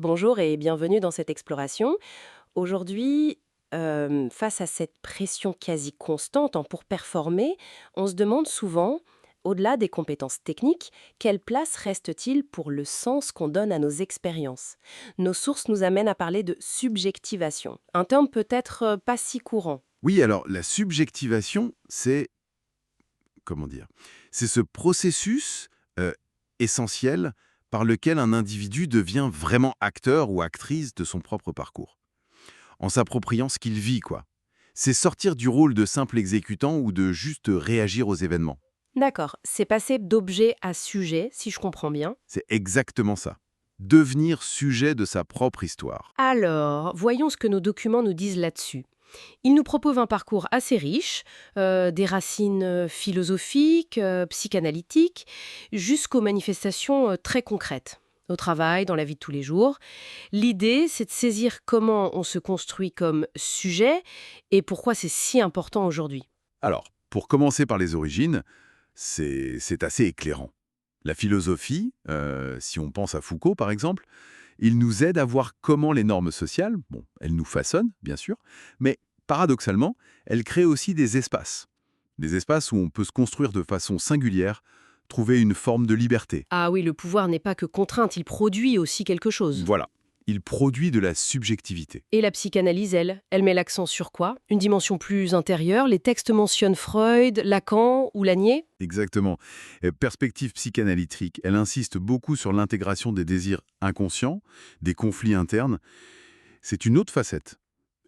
Bonjour et bienvenue dans cette exploration. Aujourd'hui, face à cette pression quasi constante pour performer, on se demande souvent, au-delà des compétences techniques, quelle place reste-t-il pour le sens qu'on donne à nos expériences? Nos sources nous amènent à parler de subjectivation, un terme peut-être pas si courant. Oui, alors la subjectivation, c'est, comment dire, c'est ce processus euh, essentiel par lequel un individu devient vraiment acteur ou actrice de son propre parcours, en s'appropriant ce qu'il vit, quoi. C'est sortir du rôle de simple exécutant ou de juste réagir aux événements. D'accord, c'est passer d'objet à sujet, si je comprends bien. C'est exactement ça. Devenir sujet de sa propre histoire. Alors, voyons ce que nos documents nous disent là-dessus. Il nous propose un parcours assez riche, des racines philosophiques, psychanalytiques, jusqu'aux manifestations très concrètes, au travail, dans la vie de tous les jours. L'idée, c'est de saisir comment on se construit comme sujet et pourquoi c'est si important aujourd'hui. Alors, pour commencer par les origines, c'est assez éclairant. La philosophie, si on pense à Foucault par exemple, il nous aide à voir comment les normes sociales, bon, elles nous façonnent, bien sûr, mais paradoxalement, elles créent aussi des espaces. Des espaces où on peut se construire de façon singulière, trouver une forme de liberté. Ah oui, le pouvoir n'est pas que contrainte, il produit aussi quelque chose. Voilà. Il produit de la subjectivité. Et la psychanalyse, elle met l'accent sur quoi? Une dimension plus intérieure. Les textes mentionnent Freud, Lacan ou Lanier. Exactement. Perspective psychanalytique, elle insiste beaucoup sur l'intégration des désirs inconscients, des conflits internes. C'est une autre facette.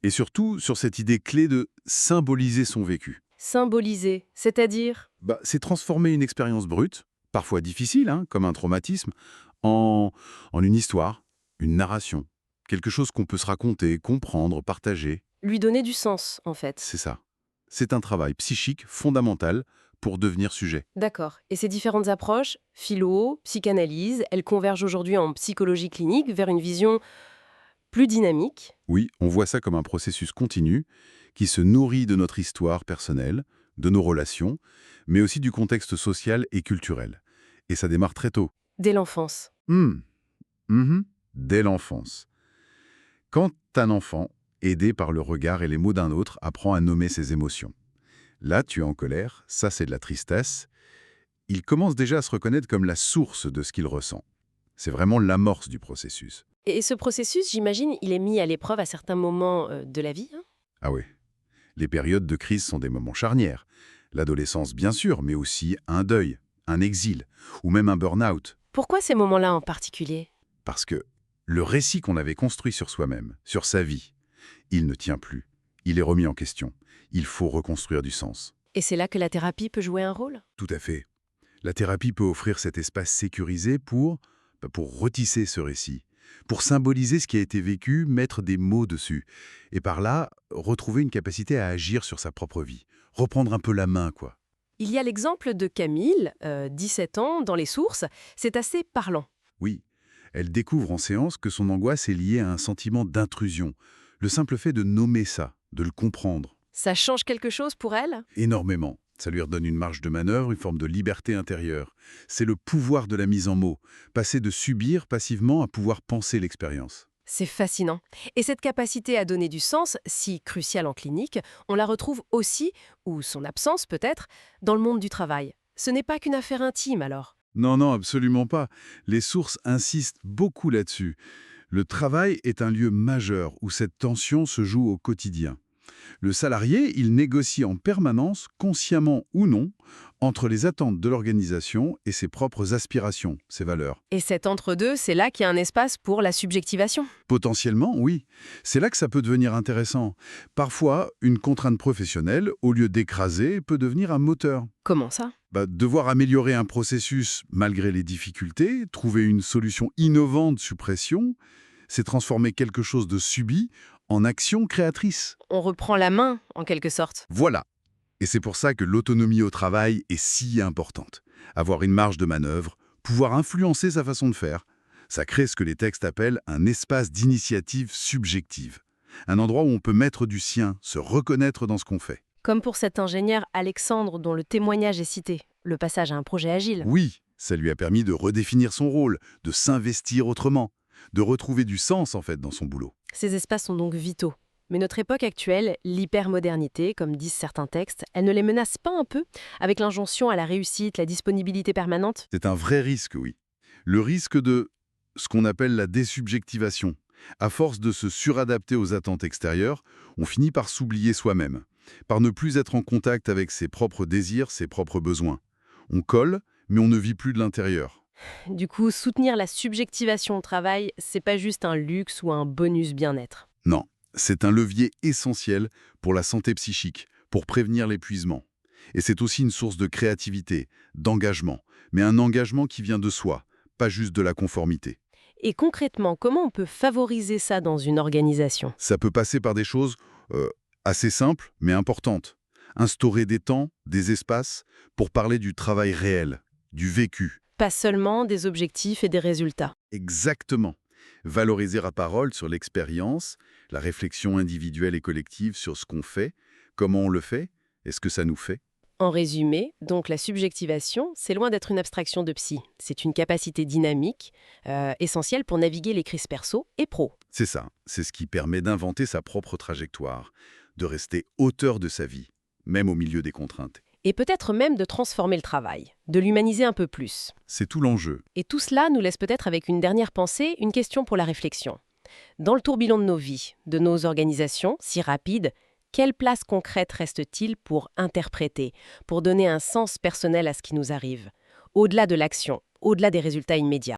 Et surtout sur cette idée clé de symboliser son vécu. Symboliser, c'est-à-dire? C'est transformer une expérience brute, parfois difficile, hein, comme un traumatisme, en une histoire, une narration, quelque chose qu'on peut se raconter, comprendre, partager. Lui donner du sens, en fait. C'est ça. C'est un travail psychique fondamental pour devenir sujet. D'accord. Et ces différentes approches, philo, psychanalyse, elles convergent aujourd'hui en psychologie clinique vers une vision plus dynamique. Oui, on voit ça comme un processus continu qui se nourrit de notre histoire personnelle, de nos relations, mais aussi du contexte social et culturel. Et ça démarre très tôt. Dès l'enfance. Hmm. Mhm. Dès l'enfance. Quand un enfant, aidé par le regard et les mots d'un autre, apprend à nommer ses émotions. Là, tu es en colère, ça c'est de la tristesse. Il commence déjà à se reconnaître comme la source de ce qu'il ressent. C'est vraiment l'amorce du processus. Et ce processus, j'imagine, il est mis à l'épreuve à certains moments de la vie, hein. Ah oui, les périodes de crise sont des moments charnières. L'adolescence, bien sûr, mais aussi un deuil, un exil, ou même un burn-out. Pourquoi ces moments-là en particulier? Parce que le récit qu'on avait construit sur soi-même, sur sa vie, il ne tient plus. Il est remis en question. Il faut reconstruire du sens. Et c'est là que la thérapie peut jouer un rôle? Tout à fait. La thérapie peut offrir cet espace sécurisé pour retisser ce récit, pour symboliser ce qui a été vécu, mettre des mots dessus, et par là, retrouver une capacité à agir sur sa propre vie, reprendre un peu la main, quoi. Il y a l'exemple de Camille, 17 ans, dans les sources. C'est assez parlant. Oui, elle découvre en séance que son angoisse est liée à un sentiment d'intrusion, le simple fait de nommer ça, de le comprendre. Ça change quelque chose pour elle? Énormément. Ça lui redonne une marge de manœuvre, une forme de liberté intérieure. C'est le pouvoir de la mise en mots, passer de subir passivement à pouvoir penser l'expérience. C'est fascinant. Et cette capacité à donner du sens, si cruciale en clinique, on la retrouve aussi, ou son absence peut-être, dans le monde du travail. Ce n'est pas qu'une affaire intime alors. Non, non, absolument pas. Les sources insistent beaucoup là-dessus. Le travail est un lieu majeur où cette tension se joue au quotidien. Le salarié, il négocie en permanence, consciemment ou non, entre les attentes de l'organisation et ses propres aspirations, ses valeurs. Et cet entre-deux, c'est là qu'il y a un espace pour la subjectivation. Potentiellement, oui. C'est là que ça peut devenir intéressant. Parfois, une contrainte professionnelle, au lieu d'écraser, peut devenir un moteur. Comment ça? Devoir améliorer un processus malgré les difficultés, trouver une solution innovante sous pression, c'est transformer quelque chose de subi en action créatrice. On reprend la main, en quelque sorte. Voilà. Et c'est pour ça que l'autonomie au travail est si importante. Avoir une marge de manœuvre, pouvoir influencer sa façon de faire, ça crée ce que les textes appellent un espace d'initiative subjective. Un endroit où on peut mettre du sien, se reconnaître dans ce qu'on fait. Comme pour cet ingénieur Alexandre dont le témoignage est cité, le passage à un projet agile. Oui, ça lui a permis de redéfinir son rôle, de s'investir autrement. de retrouver du sens en fait dans son boulot. Ces espaces sont donc vitaux. Mais notre époque actuelle, l'hypermodernité, comme disent certains textes, elle ne les menace pas un peu avec l'injonction à la réussite, la disponibilité permanente? C'est un vrai risque, oui. Le risque de ce qu'on appelle la désubjectivation. À force de se suradapter aux attentes extérieures, on finit par s'oublier soi-même, par ne plus être en contact avec ses propres désirs, ses propres besoins. On colle, mais on ne vit plus de l'intérieur. Du coup, soutenir la subjectivation au travail, c'est pas juste un luxe ou un bonus bien-être. Non, c'est un levier essentiel pour la santé psychique, pour prévenir l'épuisement. Et c'est aussi une source de créativité, d'engagement, mais un engagement qui vient de soi, pas juste de la conformité. Et concrètement, comment on peut favoriser ça dans une organisation? Ça peut passer par des choses euh, assez simples, mais importantes. Instaurer des temps, des espaces, pour parler du travail réel, du vécu. Pas seulement des objectifs et des résultats. Exactement. Valoriser à parole sur l'expérience, la réflexion individuelle et collective sur ce qu'on fait, comment on le fait, et ce que ça nous fait. En résumé, donc la subjectivation, c'est loin d'être une abstraction de psy. C'est une capacité dynamique, essentielle pour naviguer les crises perso et pro. C'est ça, c'est ce qui permet d'inventer sa propre trajectoire, de rester auteur de sa vie, même au milieu des contraintes. Et peut-être même de transformer le travail, de l'humaniser un peu plus. C'est tout l'enjeu. Et tout cela nous laisse peut-être avec une dernière pensée, une question pour la réflexion. Dans le tourbillon de nos vies, de nos organisations, si rapides, quelle place concrète reste-t-il pour interpréter, pour donner un sens personnel à ce qui nous arrive, au-delà de l'action, au-delà des résultats immédiats?